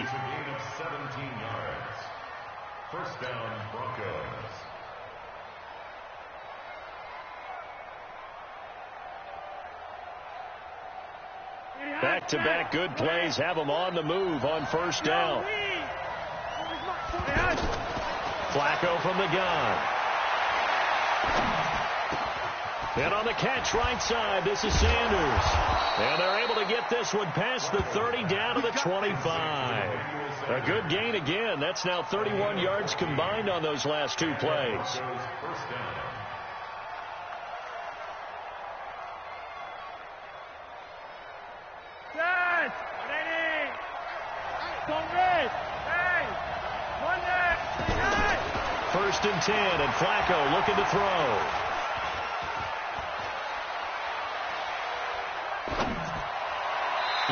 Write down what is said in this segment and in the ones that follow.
It's a gain of 17 yards. First down, Broncos. Back-to-back good plays have them on the move on first down. Flacco from the gun. And on the catch right side, this is Sanders. And they're able to get this one past the 30 down to the 25. A good gain again. That's now 31 yards combined on those last two plays. First down. First and 10, and Flacco looking to throw.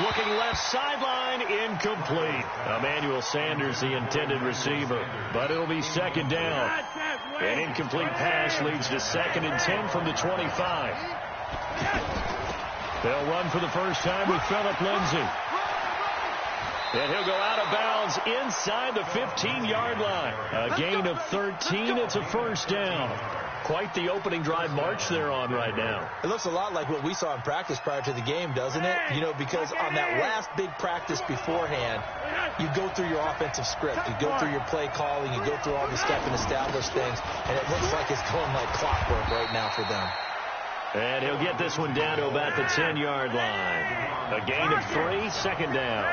Looking left sideline, incomplete. Emmanuel Sanders, the intended receiver, but it'll be second down. An incomplete pass leads to second and 10 from the 25. They'll run for the first time with Phillip Lindsay. And he'll go out of bounds inside the 15-yard line. A gain of 13. It's a first down. Quite the opening drive march they're on right now. It looks a lot like what we saw in practice prior to the game, doesn't it? You know, because on that last big practice beforehand, you go through your offensive script. You go through your play calling. You go through all the step and establish things. And it looks like it's going like clockwork right now for them. And he'll get this one down to about the 10-yard line. A gain of 3, second down.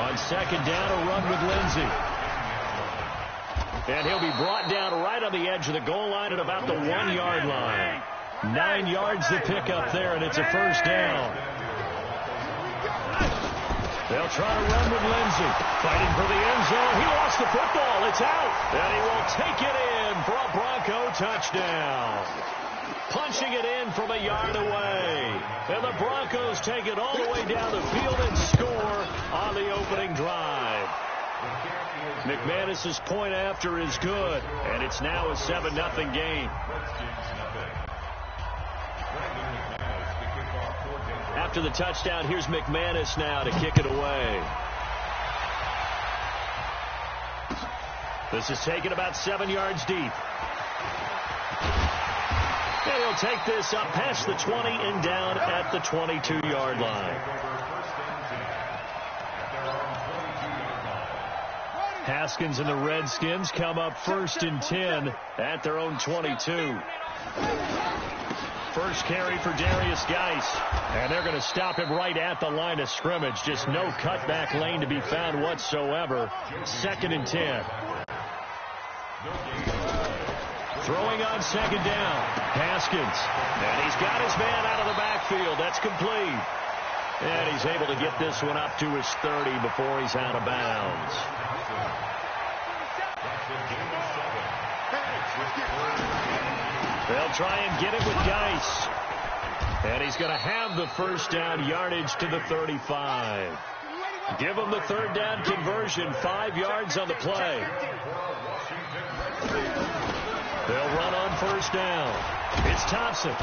On second down, a run with Lindsay. And he'll be brought down right on the edge of the goal line at about the 1-yard line. 9 yards to pick up there, and it's a first down. They'll try to run with Lindsay. Fighting for the end zone. He lost the football. It's out. And he will take it in for a Bronco touchdown. Punching it in from a yard away. And the Broncos take it all the way down the field and score on the opening drive. McManus's point after is good, and it's now a 7-0 game. After the touchdown, here's McManus now to kick it away. This is taken about 7 yards deep. And he'll take this up past the 20 and down at the 22-yard line. Haskins and the Redskins come up first and 10 at their own 22. First carry for Darius Geis. And they're going to stop him right at the line of scrimmage. Just no cutback lane to be found whatsoever. Second and 10. Throwing on second down. Haskins. And he's got his man out of the backfield. That's complete. And he's able to get this one up to his 30 before he's out of bounds. They'll try and get it with Geis. And he's going to have the first down yardage to the 35. Give him the third down conversion, 5 yards on the play. They'll run on first down. It's Thompson.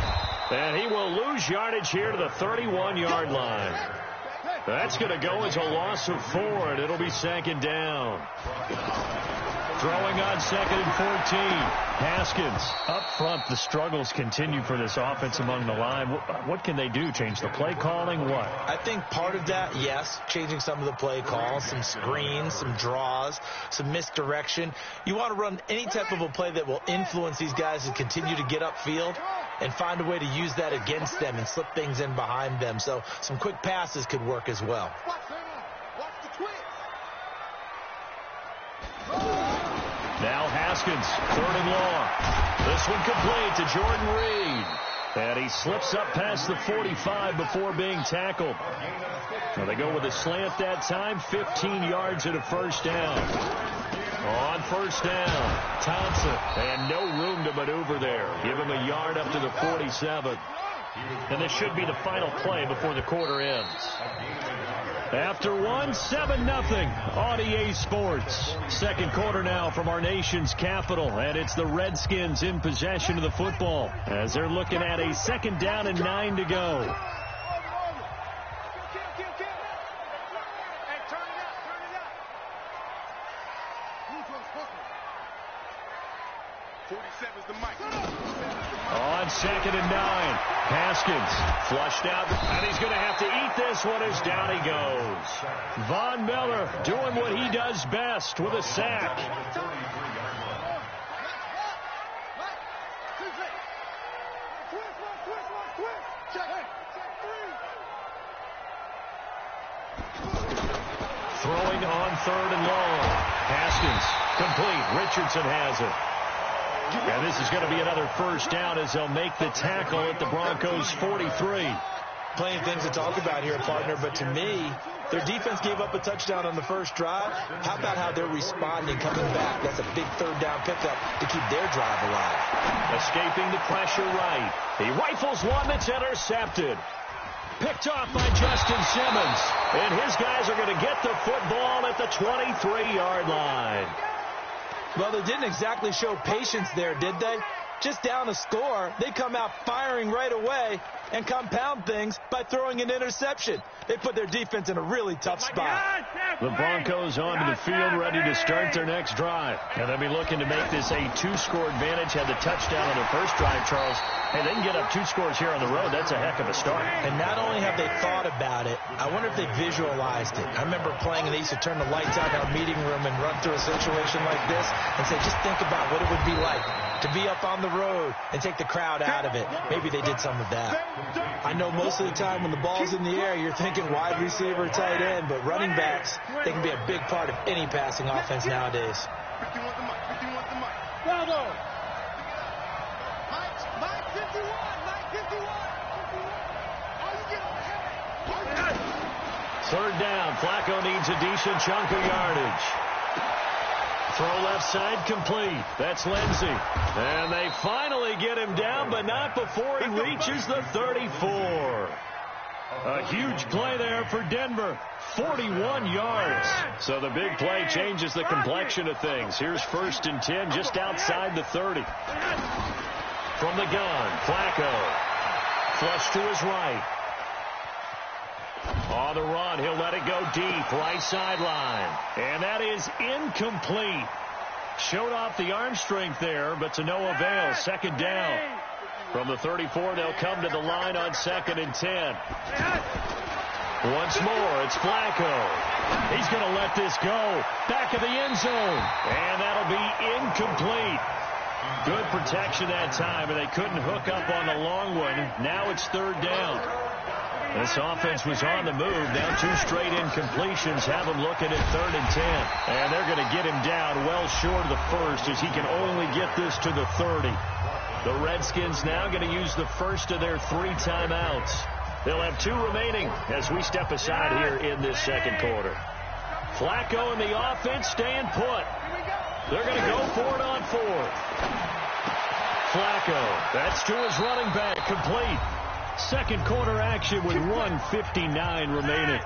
And he will lose yardage here to the 31-yard line. That's going to go as a loss of 4, and it'll be second down. Throwing on second and 14. Haskins up front. The struggles continue for this offense among the line. What can they do? Change the play calling? What? I think part of that, yes, changing some of the play calls, some screens, some draws, some misdirection. You want to run any type of a play that will influence these guys to continue to get upfield and find a way to use that against them and slip things in behind them. So some quick passes could work as well. Now Haskins, third and long. This one complete to Jordan Reed. And he slips up past the 45 before being tackled. So they go with a slant that time, 15 yards and a first down. On first down, Thompson. And no room to maneuver there. Give him a yard up to the 47. And this should be the final play before the quarter ends. After 7-0 on EA Sports. Second quarter now from our nation's capital, and it's the Redskins in possession of the football as they're looking at a second down and 9 to go. On 2nd and 9, Haskins flushed out, and he's going to have to eat this one as down he goes. Von Miller doing what he does best with a sack. Throwing on 3rd and long. Haskins complete. Richardson has it. And this is going to be another first down as they'll make the tackle at the Broncos' 43. Plenty of things to talk about here, partner, but to me, their defense gave up a touchdown on the first drive. How about how they're responding, coming back? That's a big 3rd down pickup to keep their drive alive. Escaping the pressure right. He rifles one that's intercepted. Picked off by Justin Simmons. And his guys are going to get the football at the 23-yard line. Well, they didn't exactly show patience there, did they? Just down a score, they come out firing right away and compound things by throwing an interception. They put their defense in a really tough spot. The Broncos onto the field ready to start their next drive. And they'll be looking to make this a 2-score advantage. Had the touchdown on their first drive, Charles. Hey, they can get up 2 scores here on the road. That's a heck of a start. And not only have they thought about it, I wonder if they visualized it. I remember playing and they used to turn the lights out in our meeting room and run through a situation like this and say, just think about what it would be like to be up on the road and take the crowd out of it. Maybe they did some of that. I know most of the time when the ball's in the air, you're thinking wide receiver, tight end, but running backs, they can be a big part of any passing offense nowadays. Third down. Flacco needs a decent chunk of yardage. Throw left side complete. That's Lindsey. And they finally get him down, but not before he reaches the 34. A huge play there for Denver. 41 yards. So the big play changes the complexion of things. Here's 1st and 10 just outside the 30. From the gun, Flacco. Flush to his right. On the run, he'll let it go deep, right sideline. And that is incomplete. Showed off the arm strength there, but to no avail. 2nd down. From the 34, they'll come to the line on 2nd and 10. Once more, it's Flacco. He's going to let this go. Back of the end zone. And that'll be incomplete. Good protection that time, and they couldn't hook up on the long one. Now it's 3rd down. This offense was on the move. Now 2 straight incompletions have them looking at 3rd and 10. And they're going to get him down well short of the first as he can only get this to the 30. The Redskins now going to use the first of their 3 timeouts. They'll have 2 remaining as we step aside here in this 2nd quarter. Flacco and the offense staying put. They're going to go for it on 4th. Flacco, that's to his running back, complete. 2nd quarter action with 1:59 remaining.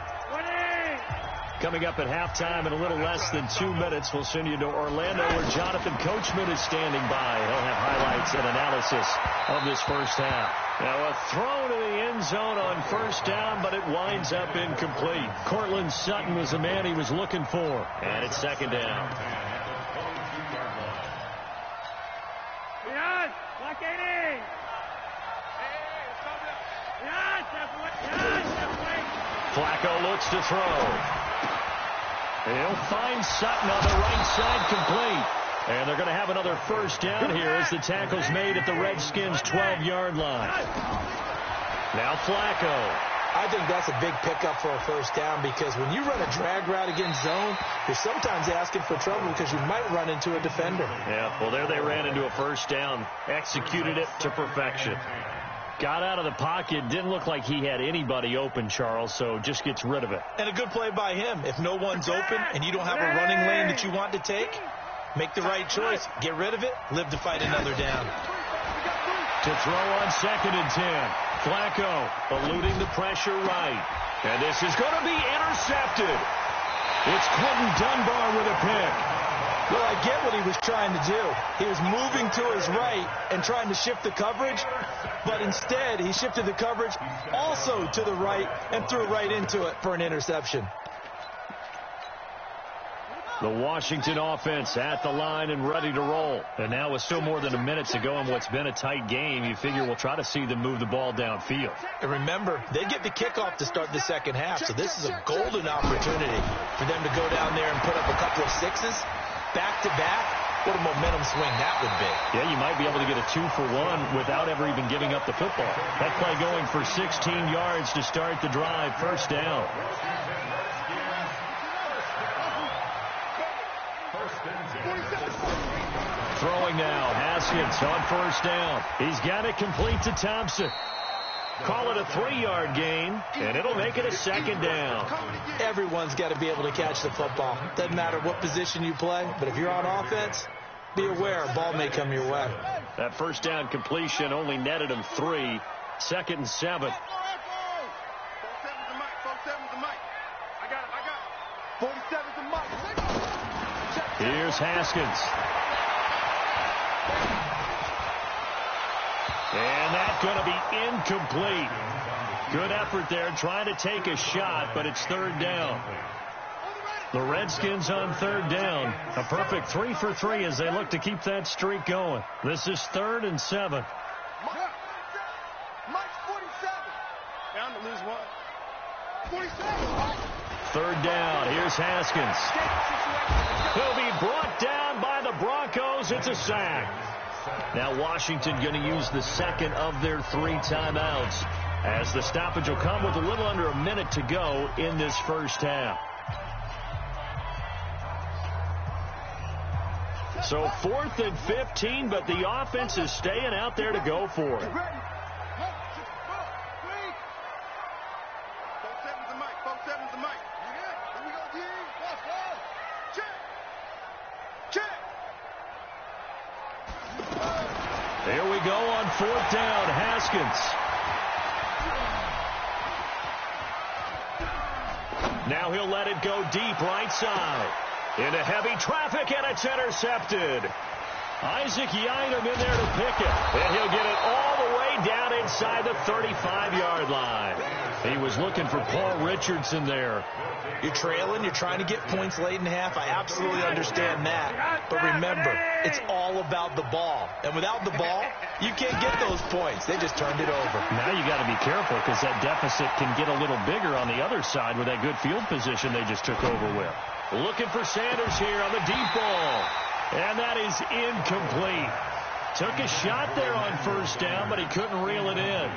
Coming up at halftime in a little less than 2 minutes, we'll send you to Orlando where Jonathan Coachman is standing by. He'll have highlights and analysis of this first half. Now a throw to the end zone on 1st down, but it winds up incomplete. Cortland Sutton was the man he was looking for. And it's 2nd down. Flacco looks to throw. He'll find Sutton on the right side, complete. And they're going to have another first down here as the tackle's made at the Redskins' 12-yard line. Now Flacco. I think that's a big pickup for a first down because when you run a drag route against zone, you're sometimes asking for trouble because you might run into a defender. Yeah, well, there they ran into a first down. Executed it to perfection. Got out of the pocket. Didn't look like he had anybody open, Charles, so just gets rid of it. And a good play by him. If no one's open and you don't have a running lane that you want to take, make the right choice. Get rid of it. Live to fight another down. To throw on 2nd and 10. Flacco eluding the pressure right. And this is going to be intercepted. It's Quentin Dunbar with a pick. Well, I get what he was trying to do. He was moving to his right and trying to shift the coverage, but instead he shifted the coverage also to the right and threw right into it for an interception. The Washington offense at the line and ready to roll. And now with still more than a minute to go in what's been a tight game, you figure we'll try to see them move the ball downfield. And remember, they get the kickoff to start the second half, so this is a golden opportunity for them to go down there and put up a couple of sixes back-to-back. What a momentum swing that would be. Yeah, you might be able to get a 2-for-1 without ever even giving up the football. That play going for 16 yards to start the drive, first down. Throwing now, Haskins on first down. He's got it complete to Thompson. Call it a 3-yard gain, and it'll make it a second down. Everyone's got to be able to catch the football. Doesn't matter what position you play, but if you're on offense, be aware a ball may come your way. That first down completion only netted him 3. 2nd and 7. Here's Haskins. And that's going to be incomplete. Good effort there trying to take a shot, but it's 3rd down. The Redskins on 3rd down. A perfect 3 for 3 as they look to keep that streak going. This is 3rd and 7. Mike's 47. Down to lose one. 47. 3rd down. Here's Haskins. He'll be brought down by the Broncos. It's a sack. Now Washington going to use the second of their 3 timeouts as the stoppage will come with a little under a minute to go in this first half. So 4th and 15, but the offense is staying out there to go for it. Here we go on 4th down. Haskins. Now he'll let it go deep right side. Into heavy traffic, and it's intercepted. Isaac Yiadom in there to pick it. And he'll get it all the way down inside the 35-yard line. He was looking for Paul Richardson there. You're trailing. You're trying to get points late in half. I absolutely understand that. But remember, it's all about the ball. And without the ball, you can't get those points. They just turned it over. Now you got to be careful because that deficit can get a little bigger on the other side with that good field position they just took over with. Looking for Sanders here on the deep ball. And that is incomplete. Took a shot there on first down, but he couldn't reel it in.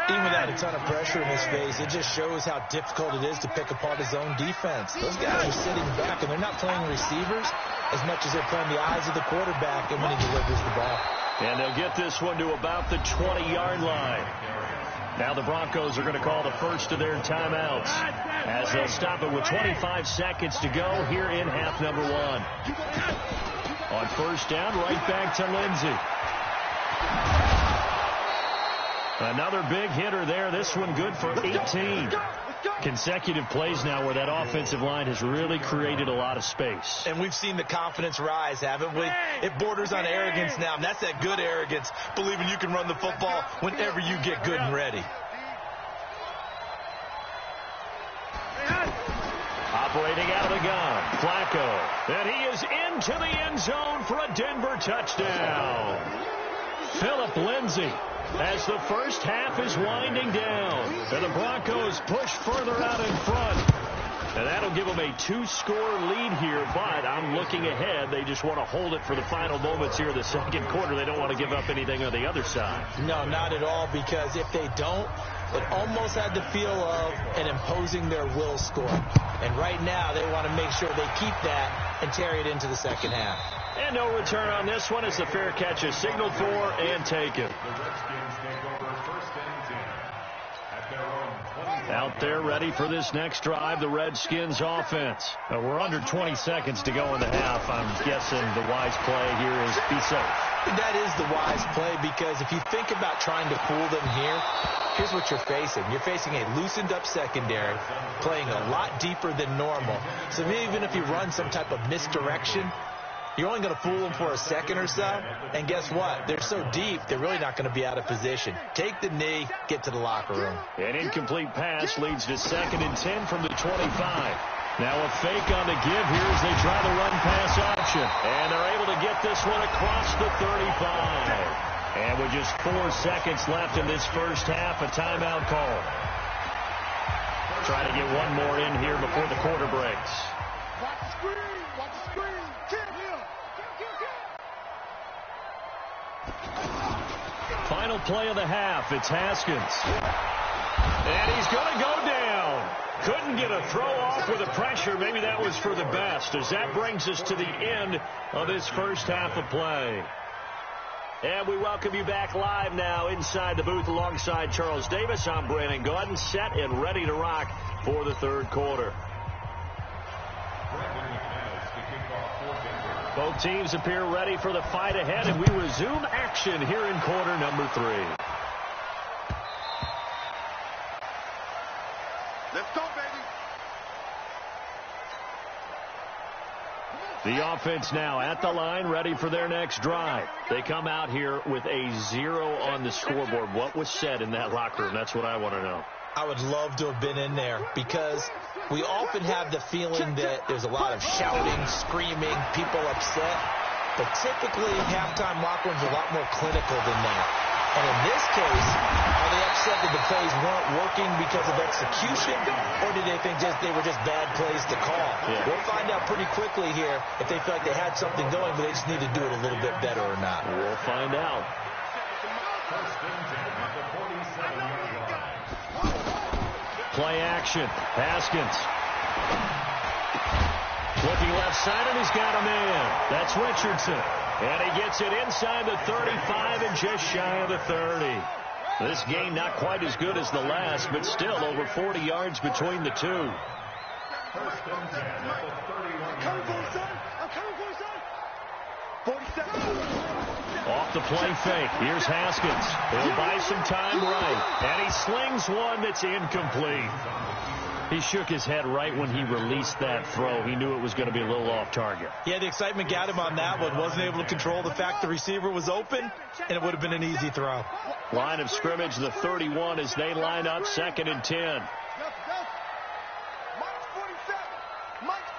Even without a ton of pressure in his face, it just shows how difficult it is to pick apart his own defense. Those guys are sitting back, and they're not playing receivers as much as they're playing the eyes of the quarterback and when he delivers the ball. And they'll get this one to about the 20-yard line. Now the Broncos are going to call the first of their timeouts as they'll stop it with 25 seconds to go here in half number 1. On first down, right back to Lindsey. Another big hitter there. This one good for 18. Consecutive plays now where that offensive line has really created a lot of space. And we've seen the confidence rise, haven't we? It borders on arrogance now, and that's that good arrogance, believing you can run the football whenever you get good and ready. Operating out of the gun, Flacco. And he is into the end zone for a Denver touchdown. Phillip Lindsay. As the first half is winding down, and the Broncos push further out in front. And that'll give them a 2-score lead here, but I'm looking ahead. They just want to hold it for the final moments here in the second quarter. They don't want to give up anything on the other side. No, not at all, because if they don't, it almost had the feel of an imposing their will score. And right now, they want to make sure they keep that and carry it into the second half. And no return on this one as the fair catch is signaled for and taken. Out there ready for this next drive, the Redskins offense. We're under 20 seconds to go in the half. I'm guessing the wise play here is be safe. That is the wise play, because if you think about trying to fool them here, here's what you're facing. You're facing a loosened up secondary, playing a lot deeper than normal. So even if you run some type of misdirection, you're only going to fool them for a second or so. And guess what? They're so deep, they're really not going to be out of position. Take the knee, get to the locker room. An incomplete pass leads to 2nd and 10 from the 25. Now a fake on the give here as they try the run-pass option. And they're able to get this one across the 35. And with just 4 seconds left in this first half, a timeout call. Try to get one more in here before the quarter breaks. Watch the screen. Watch the screen. Final play of the half. It's Haskins. And he's going to go down. Couldn't get a throw off with the pressure. Maybe that was for the best, as that brings us to the end of this first half of play. And we welcome you back live now inside the booth alongside Charles Davis. I'm Brandon Gaudin, set and ready to rock for the third quarter. Both teams appear ready for the fight ahead, and we resume action here in quarter number 3. Let's go, baby. The offense now at the line, ready for their next drive. They come out here with a 0 on the scoreboard. What was said in that locker room? That's what I want to know. I would love to have been in there, because we often have the feeling that there's a lot of shouting, screaming, people upset. But typically, halftime locker rooms are a lot more clinical than that. And in this case, are they upset that the plays weren't working because of execution, or did they think they were just bad plays to call? Yeah. We'll find out pretty quickly here if they feel like they had something going, but they just need to do it a little bit better or not. We'll find out. Play action. Haskins. Looking left side, and he's got a man. That's Richardson. And he gets it inside the 35 and just shy of the 30. This game not quite as good as the last, but still over 40 yards between the two. I'm coming for you, son. I'm coming for you, son. 47. Off the play fake. Here's Haskins. He'll buy some time right. And he slings one that's incomplete. He shook his head right when he released that throw. He knew it was going to be a little off target. Yeah, the excitement got him on that one. Wasn't able to control the fact the receiver was open, and it would have been an easy throw. Line of scrimmage, the 31, as they line up 2nd and 10. Mike's 47. Mike's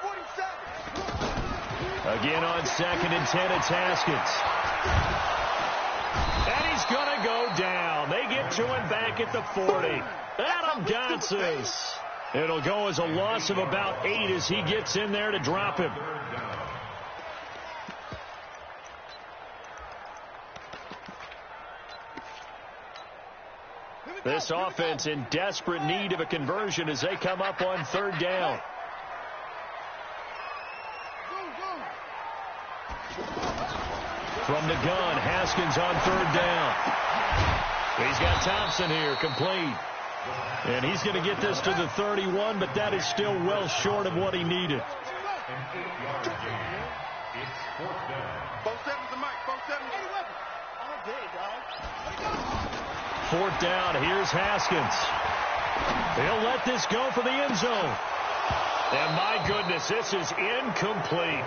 47. Again on 2nd and 10, it's Haskins. And he's going to go down. They get to him back at the 40. Adam Gotsis. It'll go as a loss of about 8 as he gets in there to drop him. This offense in desperate need of a conversion as they come up on 3rd down. From the gun, Haskins on 3rd down. He's got Thompson here, complete. And he's going to get this to the 31, but that is still well short of what he needed. Both sevens to Mike. Both sevens. All day, dog. 4th down. Here's Haskins. He'll let this go for the end zone. And my goodness, this is incomplete.